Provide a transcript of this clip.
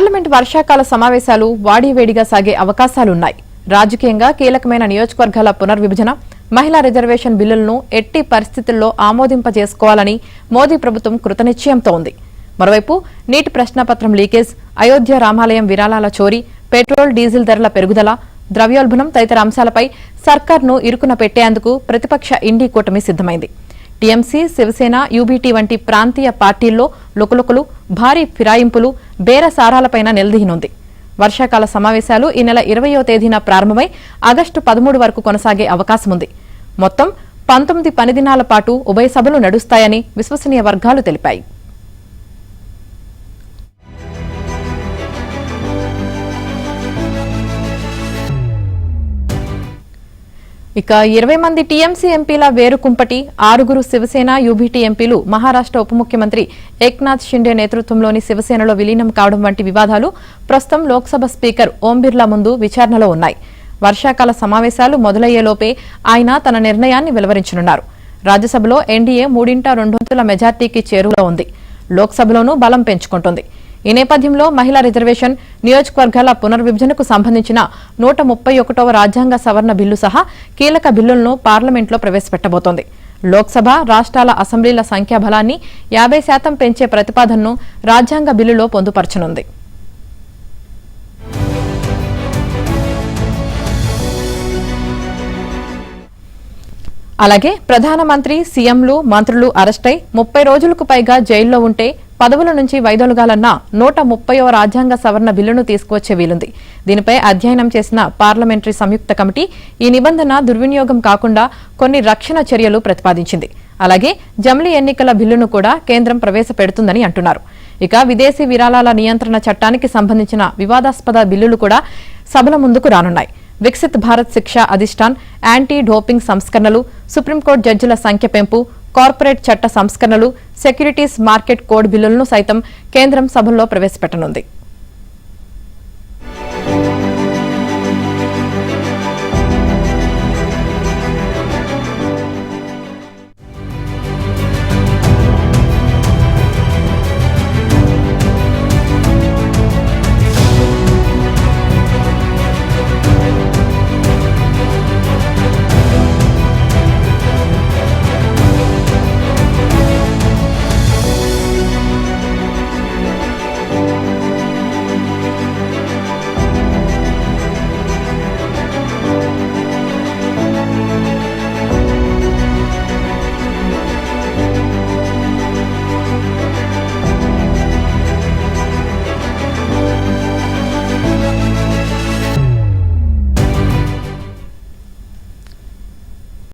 Parliament వర్షాకాల సమావేశాలు వాడివేడిగా సాగే అవకాశాలున్నాయి. రాజకీయంగా కీలకమైన నియోజకవర్గాల పునర్విభజన, మహిళా రిజర్వేషన్ బిల్లులను ఎట్టి పరిస్థితుల్లో ఆమోదింపజేసుకోవాలని మోదీ ప్రభుత్వం కృతనిశ్చయంతో ఉంది. మరోవైపు నీటి ప్రశ్నాపత్రం లీకేజ్, అయోధ్య రామాలయం విరాళాల చోరీ, పెట్రోల్ డీజిల్ ధరల పెరుగుదల, ద్రవ్యోల్బణం తదితర అంశాలపై సర్కార్ను ఇరుకున పెట్టేందుకు ప్రతిపక్ష ఇండీ కూటమి సిద్దమైంది. టీఎంసీ, శివసేన, యూబీటీ వంటి ప్రాంతీయ పార్టీల్లో లుకలుకలు, భారీ ఫిరాయింపులు, బేరసారాలపైన నిలదీయనుంది. వర్షాకాల సమావేశాలు ఈ నెల 20వ తేదీన ప్రారంభమై ఆగస్టు 13 వరకు కొనసాగే అవకాశముంది. మొత్తం 19 పని దినాల పాటు ఉభయ సభలు నడుస్తాయని విశ్వసనీయ వర్గాలు తెలిపాయి. ఇక 20 మంది టీఎంసీ ఎంపీల వేరుకుంపటి, 6గురు శివసేన, యూబీటీ ఎంపీలు మహారాష్ట్ర ఉప ముఖ్యమంత్రి ఏక్నాథ్ షిండే నేతృత్వంలోని శివసేనలో విలీనం కావడం వంటి వివాదాలు ప్రస్తుతం లోక్సభ స్పీకర్ ఓం బిర్లా ముందు విచారణలో ఉన్నాయి. వర్షాకాల సమావేశాలు మొదలయ్యేలోపే ఆయన తన నిర్ణయాన్ని వెలువరించనున్నారు. రాజ్యసభలో ఎన్డీఏ 3/2 మెజార్టీకి చేరువలో ఉంది. లోక్సభలోనూ బలం పెంచుకుంటుంది. ఈ నేపథ్యంలో మహిళా రిజర్వేషన్, నియోజకవర్గాల పునర్విభజనకు సంబంధించిన 131వ రాజ్యాంగ సవరణ బిల్లు సహా కీలక బిల్లులను పార్లమెంట్లో ప్రవేశపెట్టబోతోంది. లోక్సభ, రాష్ట్రాల అసెంబ్లీల సంఖ్యాబలాన్ని 50% పెంచే ప్రతిపాదనను రాజ్యాంగ బిల్లులో పొందుపరచనుంది. అలాగే ప్రధానమంత్రి, సీఎంలు, మంత్రులు అరెస్టై 30 రోజులకు పైగా జైల్లో ఉంటే పదవుల నుంచి వైదొలగాలన్న 130వ రాజ్యాంగ సవరణ బిల్లును తీసుకువచ్చే వీలుంది. దీనిపై అధ్యయనం చేసిన పార్లమెంటరీ సంయుక్త కమిటీ ఈ నిబంధన దుర్వినియోగం కాకుండా కొన్ని రక్షణ చర్యలు ప్రతిపాదించింది. అలాగే జమిలీ ఎన్నికల బిల్లును కూడా కేంద్రం ప్రవేశపెడుతుందని అంటున్నారు. ఇక విదేశీ విరాళాల నియంత్రణ చట్టానికి సంబంధించిన వివాదాస్పద బిల్లులు కూడా సభల ముందుకు రానున్నాయి. వికసిత్ భారత్ శిక్షా అధిష్టాన్, యాంటీ డోపింగ్ సంస్కరణలు, సుప్రీంకోర్టు జడ్జిల సంఖ్య పెంపు, కార్పొరేట్ చట్ట సంస్కరణలు, సెక్యూరిటీస్ మార్కెట్ కోడ్ బిల్లులను సైతం కేంద్రం సభల్లో ప్రవేశపెట్టనుంది.